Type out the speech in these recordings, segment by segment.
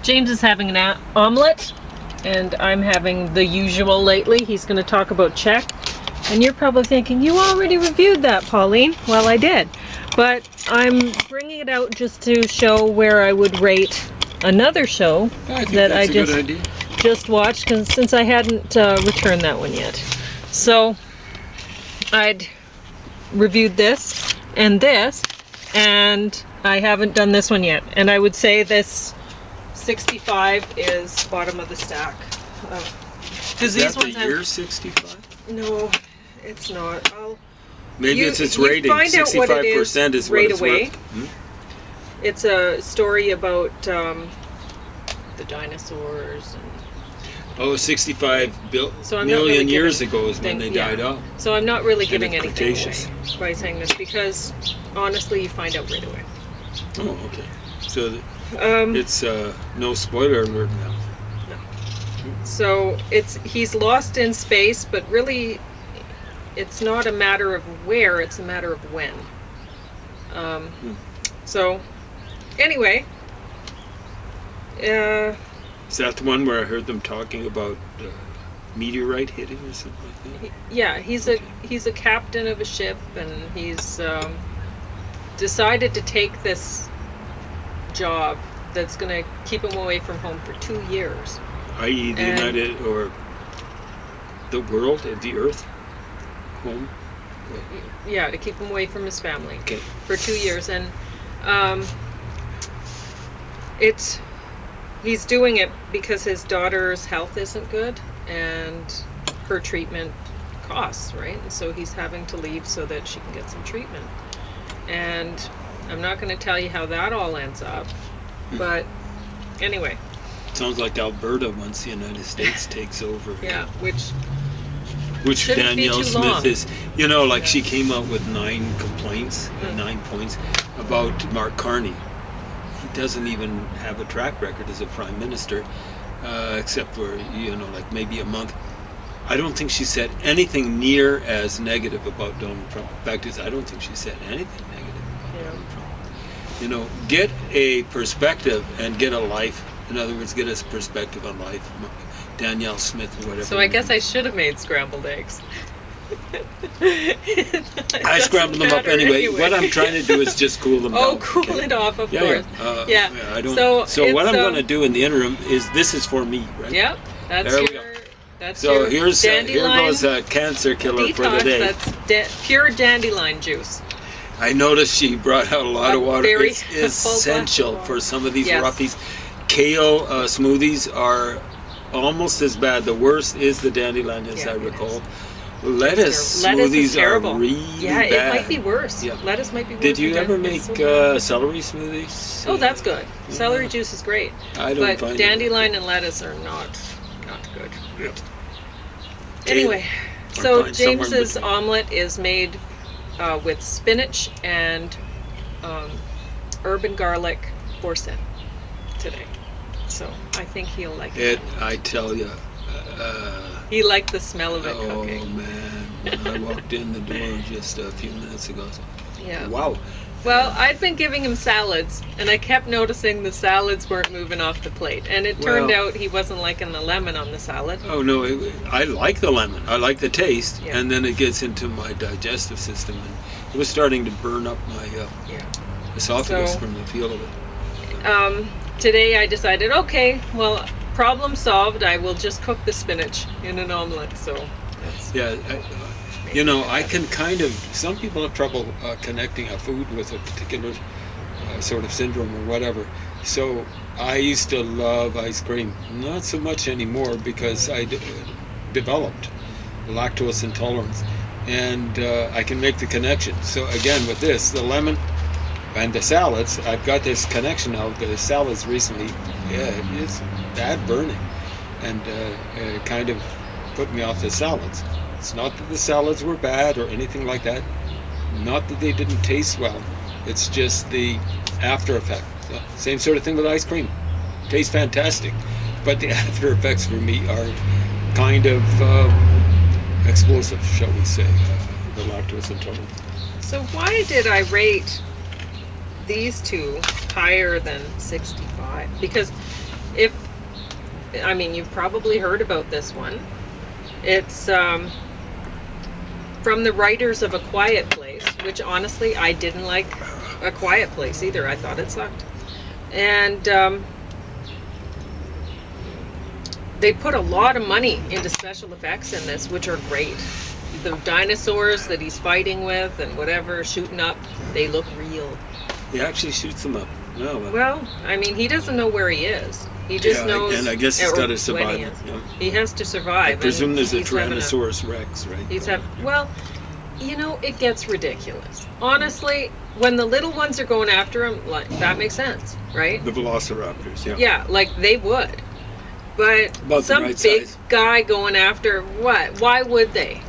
James is having an omelet, and I'm having the usual lately. He's going to talk about Czech. And you're probably thinking, you already reviewed that, Pauline. Well, I did. But I'm bringing it out just to show where I would rate another show that I just watched, cause since I hadn't returned that one yet. So I'd reviewed this, and I haven't done this one yet. And I would say this 65 is bottom of the stack. Is that the year 65? No, it's not. Maybe it's its rating. 65% is what it's worth. It's a story about the dinosaurs. And 65 million years ago is when they died off. So I'm not really giving anything away by saying this, because honestly you find out right away. Oh, okay. So it's no spoiler alert now. No. So he's lost in space, but really it's not a matter of where, it's a matter of when. So anyway, is that the one where I heard them talking about meteorite hitting or something like that? Yeah, he's a captain of a ship, and he's decided to take this job that's going to keep him away from home for 2 years. I.e. the United, or the world, the Earth, home? Yeah, to keep him away from his family. Okay. For 2 years. And he's doing it because his daughter's health isn't good, and her treatment costs, right? And so he's having to leave so that she can get some treatment. And I'm not going to tell you how that all ends up, but anyway. Sounds like Alberta once the United States takes over. Yeah, which Danielle Smith is, she came out with 9 complaints, 9 points about Mark Carney. He doesn't even have a track record as a prime minister, except for, like maybe a month. I don't think she said anything near as negative about Donald Trump. In fact, I don't think she said anything negative about Donald Trump. Get a perspective and get a life. In other words, get a perspective on life. Danielle Smith or whatever. So I guess I should have made scrambled eggs. I scrambled them up anyway. What I'm trying to do is just cool them down. Oh, cool it off, of course. Yeah. I don't. So what I'm going to do in the interim is, this is for me, right? Yep. There we go. So here goes a cancer killer detox, for the day. That's pure dandelion juice. I noticed she brought out a lot of water. It's essential for some of these roughies. Kale smoothies are almost as bad. The worst is the dandelion, as I recall. Lettuce smoothies are really bad. Yeah, it might be worse. Yeah. Lettuce might be worse. Did you ever make celery smoothies? Oh, that's good. Celery juice is great. But dandelion and lettuce are not good. Yeah. Anyway, so James's omelet is made with spinach and herb and garlic boursin today. So I think he'll like it. I tell you. He liked the smell of it cooking. Oh man, when I walked in the door just a few minutes ago. Yeah. Wow. Well, I'd been giving him salads, and I kept noticing the salads weren't moving off the plate. And it turned out he wasn't liking the lemon on the salad. Oh no, I like the lemon. I like the taste, and then it gets into my digestive system, and it was starting to burn up my esophagus from the feel of it. Today I decided, okay, well, problem solved. I will just cook the spinach in an omelet. So I can kind of. Some people have trouble connecting a food with a particular sort of syndrome or whatever. So I used to love ice cream. Not so much anymore because I developed lactose intolerance, and I can make the connection. So again, with this, the lemon and the salads, I've got this connection now. The salads recently, it's bad burning, and it kind of put me off the salads. It's not that the salads were bad or anything like that. Not that they didn't taste well. It's just the after effect. Same sort of thing with ice cream. Tastes fantastic, but the after effects for me are kind of explosive, shall we say, the lactose intolerance. So why did I rate these two higher than 65? Because I mean, you've probably heard about this one. It's from the writers of A Quiet Place, which honestly, I didn't like A Quiet Place either. I thought it sucked. And they put a lot of money into special effects in this, which are great. The dinosaurs that he's fighting with and whatever, shooting up, they look real. He actually shoots them up. No, Well, I mean, he doesn't know where he is. He just knows. and I guess he's or got to when survive. He is. Yeah. He has to survive. I presume and there's a he's having Tyrannosaurus Rex, right? Well, you know, it gets ridiculous. Honestly, when the little ones are going after him, like, that makes sense, right? The Velociraptors, yeah. Yeah, like they would. But About the some right big size. guy going after what? Why would they?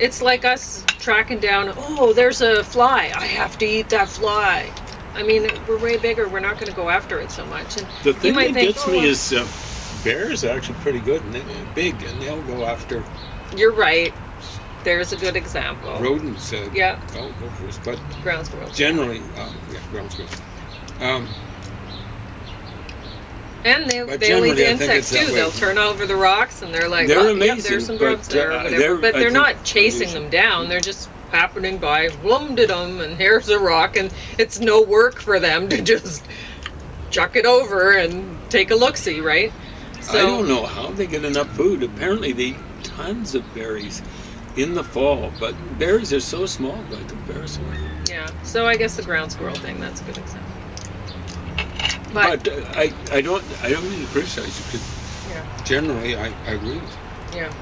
It's like us tracking down, oh, there's a fly. I have to eat that fly. I mean, we're way bigger. We're not going to go after it so much. And The thing you might that think, gets me is bears are actually pretty good, and they're big, and they'll go after you're right. There's a good example. rodents. Yeah. Don't go for us, but Ground squirrels. generally, ground squirrels. And But they'll eat generally, the I think insects it's that too. way. They'll turn over the rocks and they're like, They're well, amazing, yeah, there's some but, grubs there or whatever. they're, But I they're think, not chasing them down. They're just happening by, blum-de-dum, and here's a rock. And it's no work for them to just chuck it over and take a look-see, right? I don't know how they get enough food. Apparently, they eat tons of berries in the fall, but berries are so small by comparison. Yeah, so I guess the ground squirrel thing, that's a good example. But, But I don't mean to criticize you, because yeah. generally I agree with you. Yeah.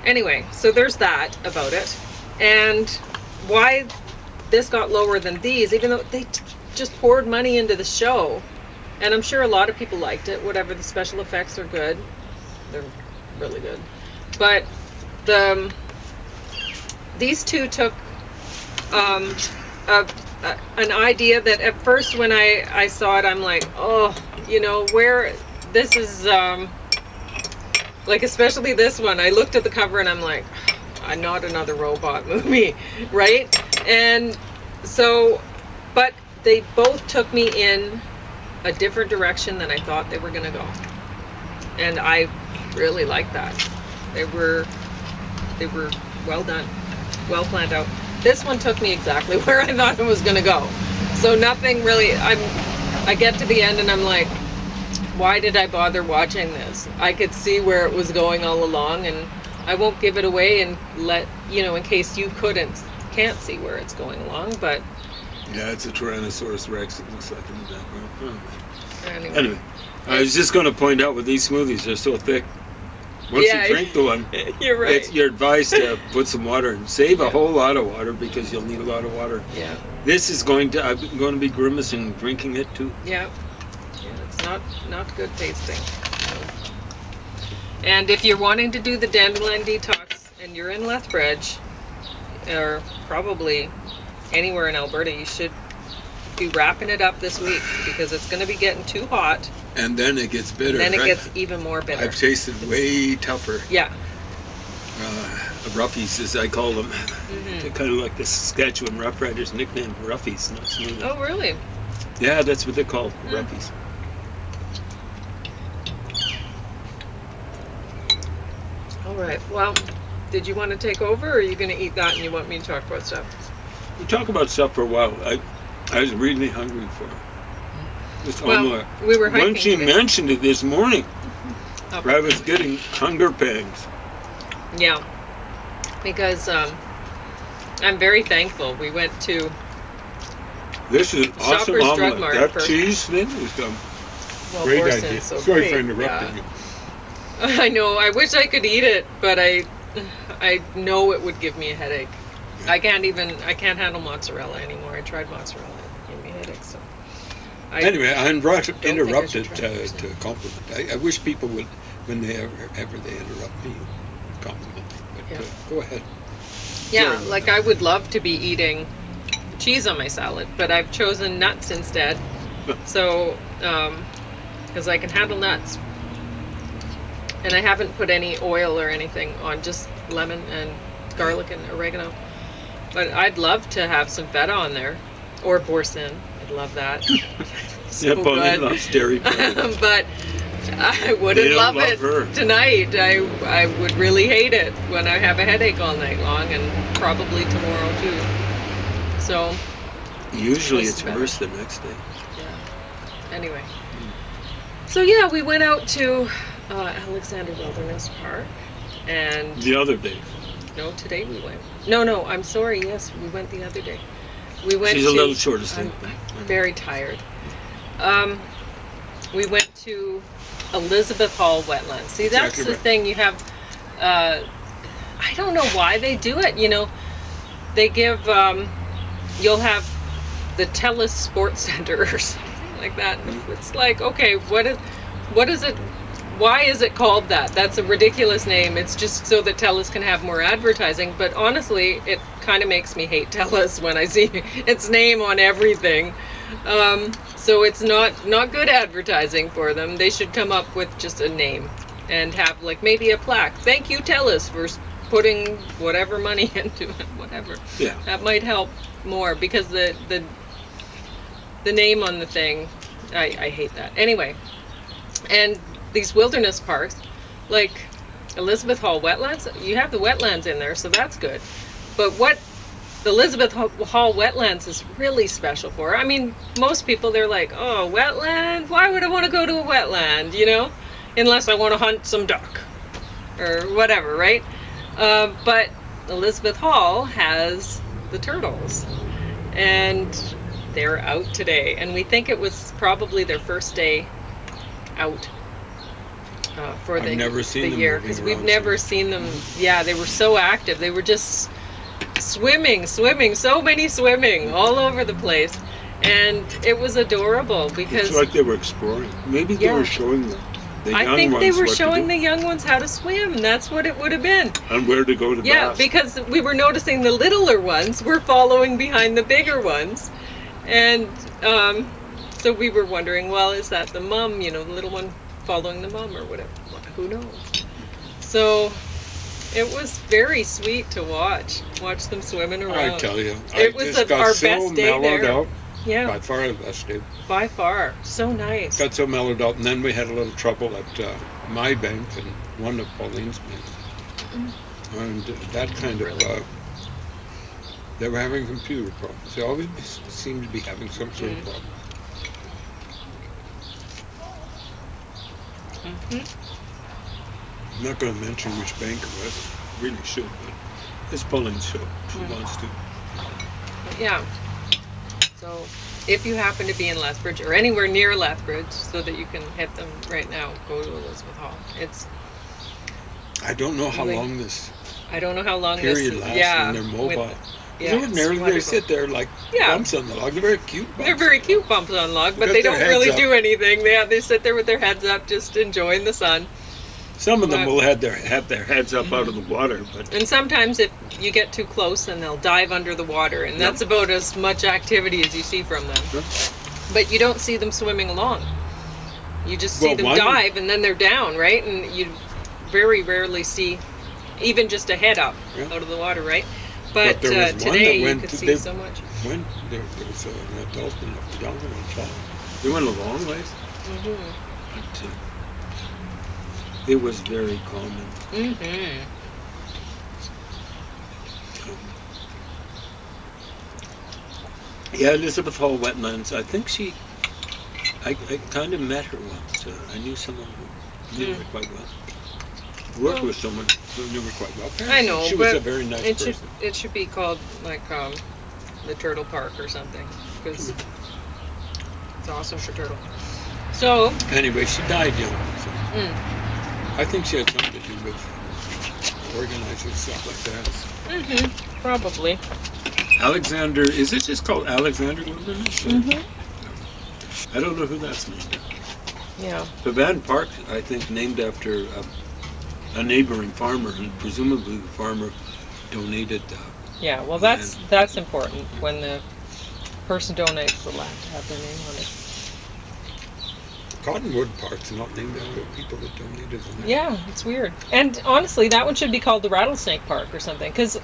Anyway, so there's that about it. And why this got lower than these, even though they just poured money into the show. And I'm sure a lot of people liked it. Whatever, the special effects are good. They're really good. But these two took an idea that at first when I saw it, I'm like, oh, you know, where this is, like, especially this one, I looked at the cover and I'm like, not another robot movie, right? And so, but they both took me in a different direction than I thought they were going to go. And I really liked that. They were well done, well planned out. This one took me exactly where I thought it was going to go. So nothing really, I get to the end and I'm like, why did I bother watching this? I could see where it was going all along, and I won't give it away and let, you know, in case you can't see where it's going along, but. Yeah, it's a Tyrannosaurus Rex, it looks like in the background. Anyway, I was just going to point out with these smoothies, they're so thick. Once you drink the one, you're right. it's your advice to put some water and save a whole lot of water, because you'll need a lot of water. Yeah. This is I'm going to be grimacing drinking it too. Yeah. It's not good tasting. And if you're wanting to do the dandelion detox and you're in Lethbridge, or probably anywhere in Alberta, you should be wrapping it up this week, because it's going to be getting too hot. And then it gets bitter. And then right? it gets even more bitter. I've tasted way tougher. Yeah. Roughies, as I call them. They're kind of like the Saskatchewan Rough Riders nickname, Roughies, not smoothies. Oh, really? Yeah, that's what they're called, Roughies. All right. Well, did you want to take over, or are you going to eat that and you want me to talk about stuff? We talk about stuff for a while. I was really hungry for this omelet. We were hiking When she today. mentioned it this morning, Oh. I was getting hunger pangs. Yeah. Because I'm very thankful. We went to This is awesome Shoppers Drug omelet. Mart That first. cheese thing is great boursin, idea. so Sorry great. for interrupting you. I know. I wish I could eat it, but I know it would give me a headache. I can't handle mozzarella anymore. I tried mozzarella. It gave me a headache. So. Anyway, I interrupted think I should try to compliment. I wish people would, when they ever they interrupt me, compliment me. But Yeah. go ahead. Yeah, Sorry. like I would love to be eating cheese on my salad, but I've chosen nuts instead. So, because I can handle nuts. And I haven't put any oil or anything on, just lemon and garlic and oregano. But I'd love to have some feta on there, or boursin. I'd love that. Yeah, Pauline good. loves dairy products. But I They wouldn't don't love love it her. tonight. I would really hate it when I have a headache all night long, and probably tomorrow too. So Usually This it's is better. worse the next day. yeah. Anyway, so yeah, we went out to Alexander Wilderness Park, and The other day. no, today we went. No, I'm sorry. Yes, we went the other day. We went. She's to, a little short of I'm sleep. very tired. We went to Elizabeth Hall Wetlands. See, that's Exactly the right. thing. You have, I don't know why they do it. You know, they give, you'll have the Telus Sports Center or something like that. It's like, okay, what is it? Why is it called that? That's a ridiculous name. It's just so that TELUS can have more advertising. But honestly, it kind of makes me hate TELUS when I see its name on everything. So it's not good advertising for them. They should come up with just a name and have like maybe a plaque. Thank you, TELUS, for putting whatever money into it. Whatever. Yeah. That might help more because the name on the thing, I hate that. Anyway, and these wilderness parks, like Elizabeth Hall Wetlands, you have the wetlands in there, so that's good. But what the Elizabeth Hall Wetlands is really special for, I mean, most people, they're like, oh, wetland? Why would I want to go to a wetland, you know? Unless I want to hunt some duck or whatever, right? But Elizabeth Hall has the turtles, and they're out today. And we think it was probably their first day out. For I've never seen them year, moving because we've around, never so- seen them. Yeah, they were so active. They were just swimming, so many swimming all over the place, and it was adorable because It's like they were exploring. Maybe they Yeah. were showing the young I think ones they were what to showing do the young ones how to swim. That's what it would have been. and where to go to Yeah, bath. because we were noticing the littler ones were following behind the bigger ones, and so we were wondering, well, is that the mom? You know, the little one following the mom or whatever. Who knows? So it was very sweet to watch them swimming around. I tell you, It was just got our so best day mellowed there. out. Yeah, By far the best day. by far, so nice. Got so mellowed out, and then we had a little trouble at my bank and one of Pauline's banks. And that kind of, they were having computer problems. They always seem to be having some sort of problem. I'm not going to mention which bank it was. Really should, but it's Pauline's show. She wants to. Yeah. So if you happen to be in Lethbridge or anywhere near Lethbridge, so that you can hit them right now, go to Elizabeth Hall. It's, I don't know how Like, long this I don't know how long period this. lasts Yeah. when they're mobile. Yeah, it's Ordinarily, they wonderful. sit there like Yeah. bumps on the log. They're very cute bumps. They're very cute bumps on log, but Got they their don't heads really up. do anything. They sit there with their heads up, just enjoying the sun. Some of them But- will have their heads up out of the water, but And sometimes if you get too close, then they'll dive under the water, and that's about as much activity as you see from them. Sure. But you don't see them swimming along. You just see Well, them one- dive, and then they're down, right? And you very rarely see even just a head up Yeah. out of the water, right? But there was one today that you went could to see the- so much. when there was an adult and a younger one following. They went a long ways, Mhm. but it was very common. Mhm. Yeah, Elizabeth Hall Wetlands. I think I kind of met her once. I knew someone who knew her quite well. Worked Well- with someone who knew her quite well. I know, She was but a very nice It should person. be called like the Turtle Park or something, because it's awesome for turtle. So. Anyway, she died young. So Mm. I think she had something to do with organizing stuff like that. Probably. Alexander, is it just called Alexander Wilderness? Or- I don't know who that's named after. Yeah. The Van Park, I think, named after a neighboring farmer, and presumably the farmer donated. Yeah. Well, that's important when the person donates the land to have their name on it. Cottonwood Park's not named after people that donated them. Yeah, it's weird. And honestly, that one should be called the Rattlesnake Park or something. Because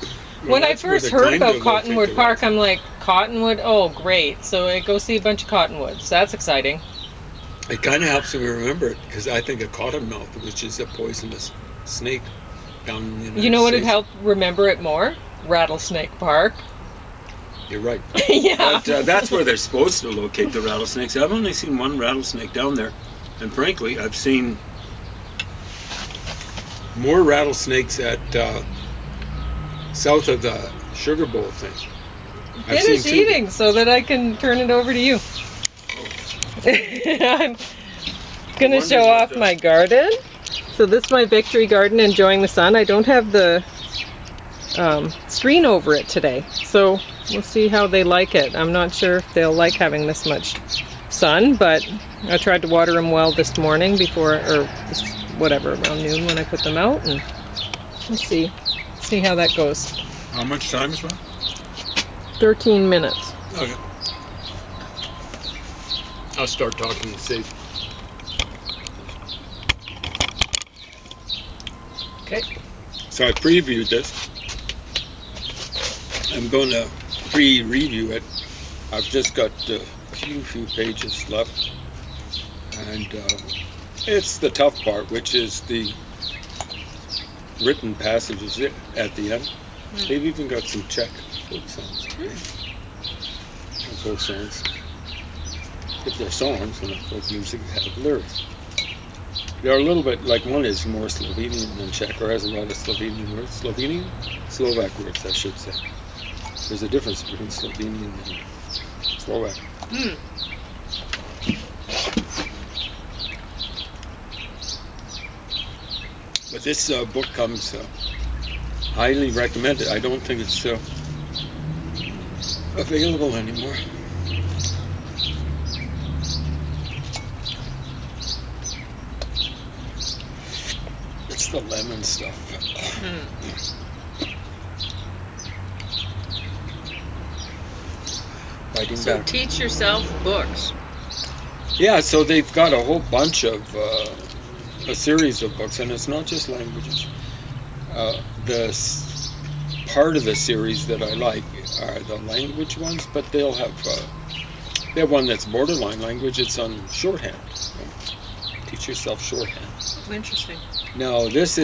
when I that's where first they're heard trying about to Cottonwood locate the Park, I'm like, Cottonwood? Oh, great. So I go see a bunch of cottonwoods. That's exciting. It kind of helps me remember it because I think of cottonmouth, which is a poisonous snake down in the United You know what would States. help remember it more? Rattlesnake Park. You're right. Yeah. But that's where they're supposed to locate the rattlesnakes. I've only seen one rattlesnake down there, and frankly, I've seen More rattlesnakes at south of the Sugar Bowl thing. I've Finish seen two. eating so that I can turn it over to you. I'm going to show off my garden. So this is my Victory Garden, enjoying the sun. I don't have the screen over it today, so we'll see how they like it. I'm not sure if they'll like having this much sun, but I tried to water them well this morning before, or whatever, around noon when I put them out, and we'll see how that goes. how much time is that? 13 minutes. Okay. I'll start talking and see. Okay. So I previewed this. I'm going to pre-review it. I've just got a few pages left, and it's the tough part, which is the written passages at the end. They've even got some Czech folk songs. Folk songs. If they're songs, and folk music have lyrics. They're a little bit, like one is more Slovenian than Czech, or has a lot of Slovenian words. Slovak words, I should say. There's a difference between Slovenian and Slovak. But this book comes highly recommended. I don't think it's available anymore. It's the lemon stuff. Biting So back. teach yourself books. Yeah, so they've got a whole bunch of a series of books, and it's not just languages. Part of the series that I like are the language ones, but they have one that's borderline language. It's on shorthand. Teach yourself shorthand. Interesting. Now this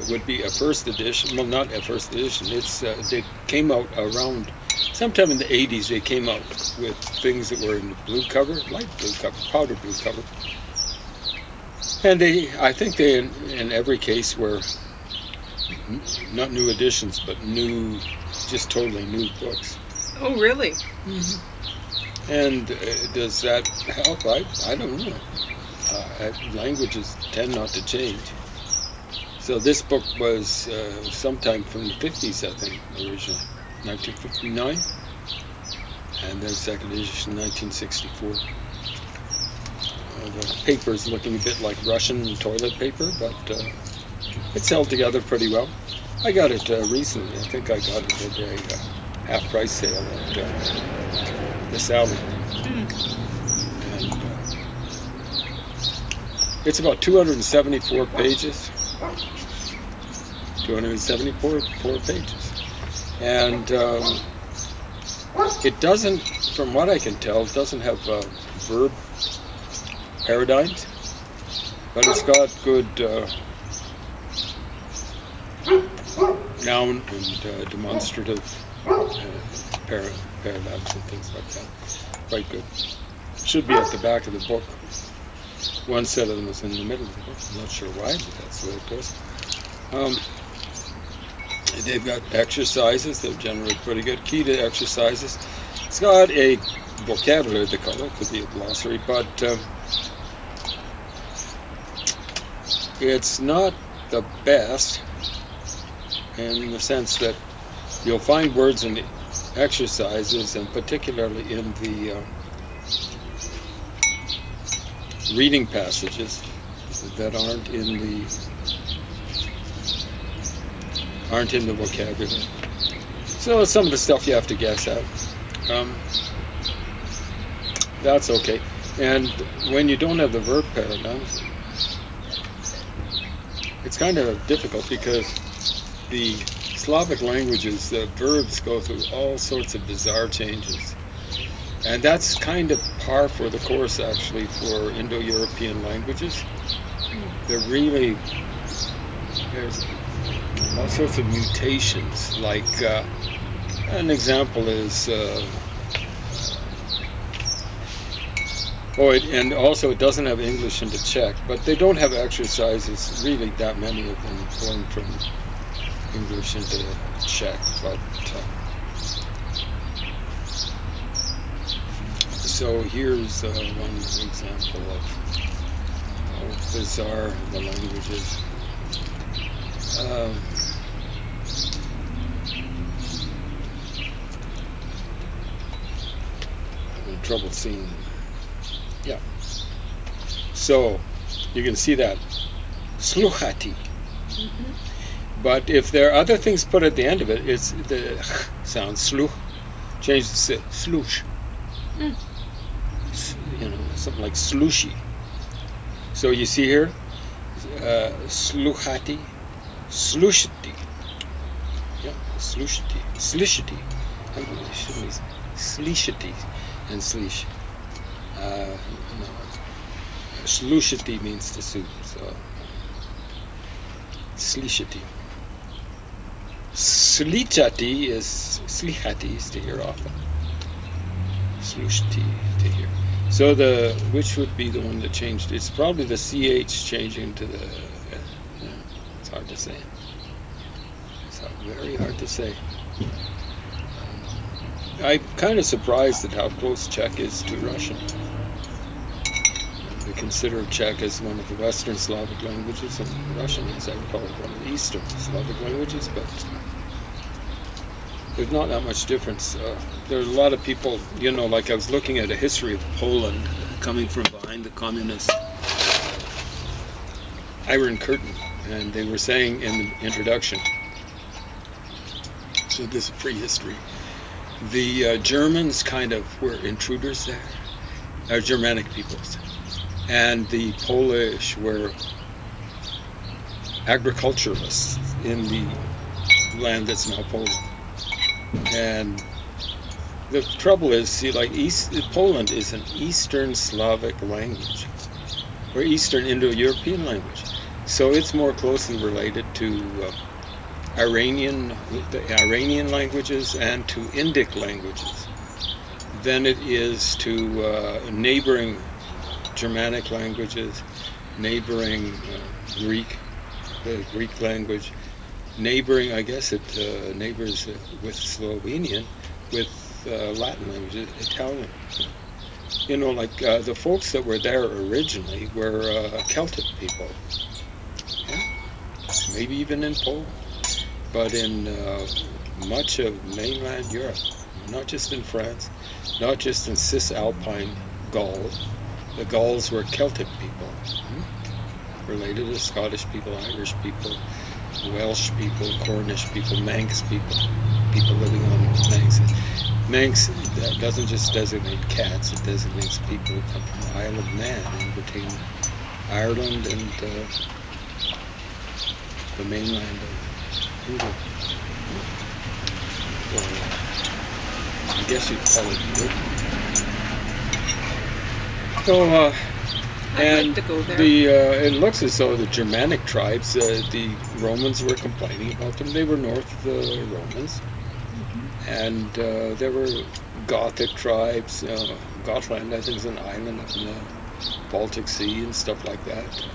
would be a first edition. Well, not a first edition. It's they came out around sometime in the 80s. They came out with things that were in the blue cover, light blue cover, powder blue cover, and I think they in every case were not new editions, but just totally new books. Oh, really? And does that help? I don't know. Languages tend not to change. So this book was sometime from the 50s, I think, originally, 1959, and then second edition, 1964. The paper's looking a bit like Russian toilet paper, but it's held together pretty well. I got it recently. I think I got it at a half-price sale at the Sally. And it's about 274 pages. 274 pages. And it doesn't, from what I can tell, it doesn't have verb paradigms, but it's got good noun and demonstrative paradigms and things like that. Quite good. Should be at the back of the book. One set of them is in the middle of the book. I'm not sure why, but that's the way it goes. They've got exercises. They're generally pretty good. Key to exercises. It's got a vocabulary, the color. It could be a glossary, but it's not the best in the sense that you'll find words in the exercises, and particularly in the reading passages that aren't in the vocabulary. So some of the stuff you have to guess at. That's okay. And when you don't have the verb paradigms, it's kind of difficult because the Slavic languages, the verbs go through all sorts of bizarre changes. And that's kind of par for the course, actually, for Indo-European languages. They're really, there's all sorts of mutations. Like, an example is, and also it doesn't have English into Czech, but they don't have exercises, really that many of them, going from English into Czech. But so here's one example of how bizarre the language is. I'm trouble seeing. Yeah. So you can see that sluchati. But if there are other things put at the end of it, it's the sound sluch changes to slush. You know, something like slushy. So you see here, sluchati, slushati. Yeah, slushati, slishati. Slishati and slish. No. Slushati means the soup, so slishati. Slichati is slichati is to hear often. Slushati to hear. So which would be the one that changed? It's probably the CH changing to the. It's hard to say. It's very hard to say. I'm kind of surprised at how close Czech is to Russian. They consider Czech as one of the Western Slavic languages, and Russian is, I would call it, one of the Eastern Slavic languages, but there's not that much difference. There's a lot of people, you know, like I was looking at a history of Poland coming from behind the communist Iron Curtain, and they were saying in the introduction, so this is prehistory, the Germans kind of were intruders there, Germanic peoples, and the Polish were agriculturalists in the land that's now Poland. And the trouble is, see, like Poland is an Eastern Slavic language, or Eastern Indo-European language, so it's more closely related to the Iranian languages and to Indic languages than it is to neighboring Germanic languages, neighboring Greek, the Greek language, neighboring, I guess it neighbors with Slovenian, with Latin languages, Italian. You know, like the folks that were there originally were Celtic people. Yeah? Maybe even in Poland. But in much of mainland Europe, not just in France, not just in Cisalpine Gaul. The Gauls were Celtic people, related to Scottish people, Irish people, Welsh people, Cornish people, Manx people, people living on Manx. Manx doesn't just designate cats, it designates people who come from the Isle of Man in between Ireland and the mainland of England. Or, I guess you'd call it Britain. So, I'd like to go there. It looks as though the Germanic tribes, the Romans were complaining about them. They were north of the Romans. And there were Gothic tribes. Gotland, I think, is an island up in the Baltic Sea and stuff like that.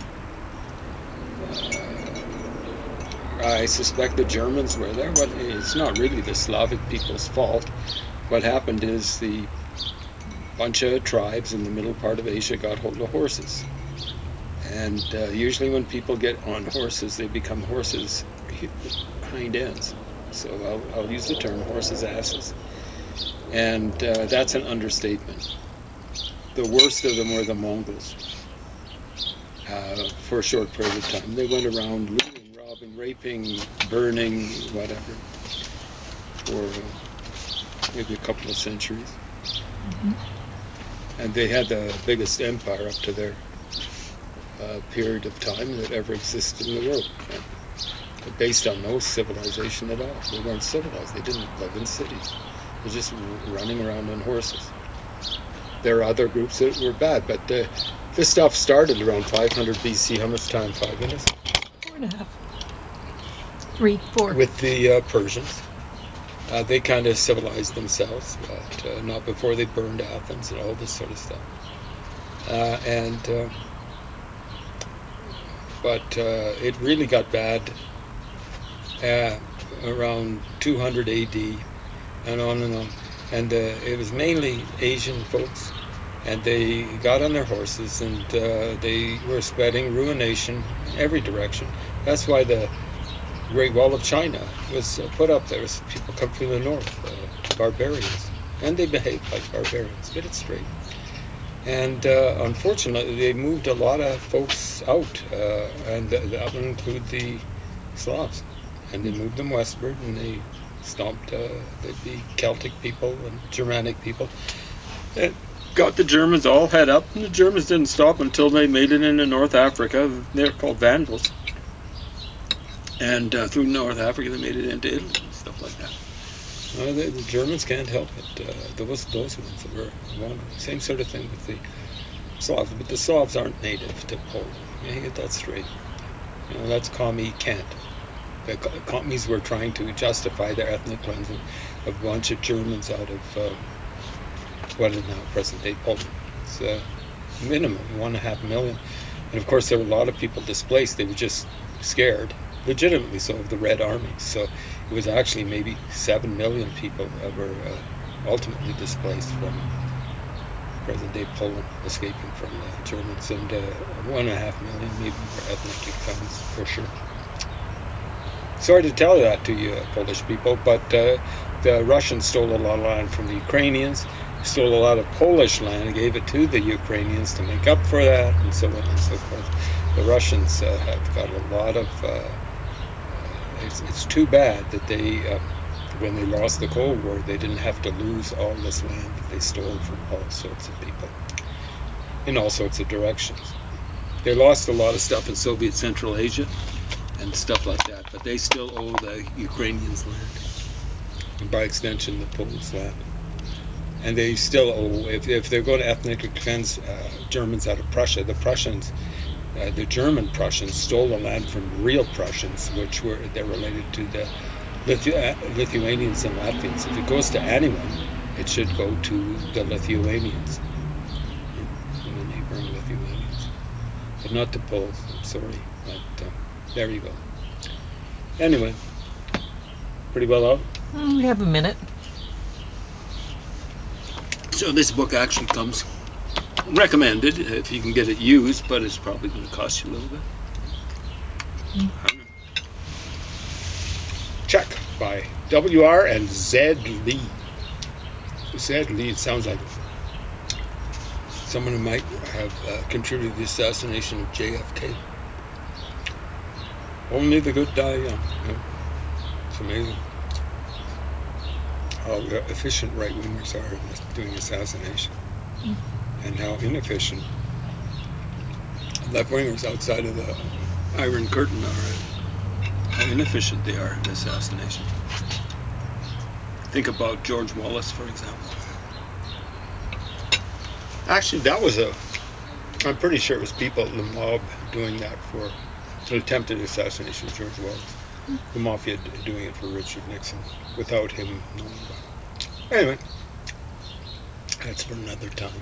I suspect the Germans were there, but it's not really the Slavic people's fault. What happened is the bunch of tribes in the middle part of Asia got hold of horses. And usually when people get on horses, they become horses' hind ends. So I'll use the term horses' asses. And that's an understatement. The worst of them were the Mongols. For a short period of time. They went around looting, robbing, raping, burning, whatever, for maybe a couple of centuries. And they had the biggest empire up to their period of time that ever existed in the world. And based on no civilization at all. They weren't civilized. They didn't live in cities. They're just running around on horses. There are other groups that were bad, but this stuff started around 500 BC. How much time? 5 minutes? 4.5. 3, 4. With the Persians. They kind of civilized themselves, but not before they burned Athens and all this sort of stuff. But it really got bad around 200 AD and on and on. And it was mainly Asian folks, and they got on their horses and they were spreading ruination every direction. That's why the Great Wall of China was put up there. People come from the north, barbarians, and they behaved like barbarians. Get it straight. And unfortunately, they moved a lot of folks out, and that would include the Slavs. And they moved them westward, and they stomped the Celtic people and Germanic people. And got the Germans all head up, and the Germans didn't stop until they made it into North Africa. They're called Vandals. And through North Africa, they made it into Italy and stuff like that. The Germans can't help it. Those ones that were wandering. Same sort of thing with the Slavs. But the Slavs aren't native to Poland. You get that straight. That's commie Kant. The commies were trying to justify their ethnic cleansing of a bunch of Germans out of what is now present-day Poland. It's minimum 1.5 million. And of course, there were a lot of people displaced. They were just scared. Legitimately so, of the Red Army. So it was actually maybe 7 million people that were ultimately displaced from present-day Poland, escaping from the Germans, and 1.5 million maybe were ethnically cleansed, for sure. Sorry to tell that to you, Polish people, but the Russians stole a lot of land from the Ukrainians, stole a lot of Polish land and gave it to the Ukrainians to make up for that, and so on and so forth. The Russians have got a lot of... It's too bad that they, when they lost the Cold War, they didn't have to lose all this land that they stole from all sorts of people in all sorts of directions. They lost a lot of stuff in Soviet Central Asia and stuff like that, but they still owe the Ukrainians land, and by extension the Poles land. And they still owe, if they're going to ethnically cleanse Germans out of Prussia, the German Prussians stole the land from real Prussians, they're related to the Lithuanians and Latvians. If it goes to anyone, it should go to the Lithuanians, the neighboring Lithuanians, but not the Poles. I'm sorry, but there you go. Anyway, pretty well out. We have a minute. So this book actually comes recommended if you can get it used, but it's probably going to cost you a little bit. Check by W.R. and Z. Lee. Z. Lee, it sounds like someone who might have contributed to the assassination of JFK. Only the good die young. It's amazing how efficient right-wingers are in doing assassination. And how inefficient left-wingers outside of the Iron Curtain are. How inefficient they are in assassination. Think about George Wallace, for example. Actually, that was I'm pretty sure it was people in the mob doing that for an attempted assassination of George Wallace. The mafia doing it for Richard Nixon without him knowing about it. Anyway, that's for another time.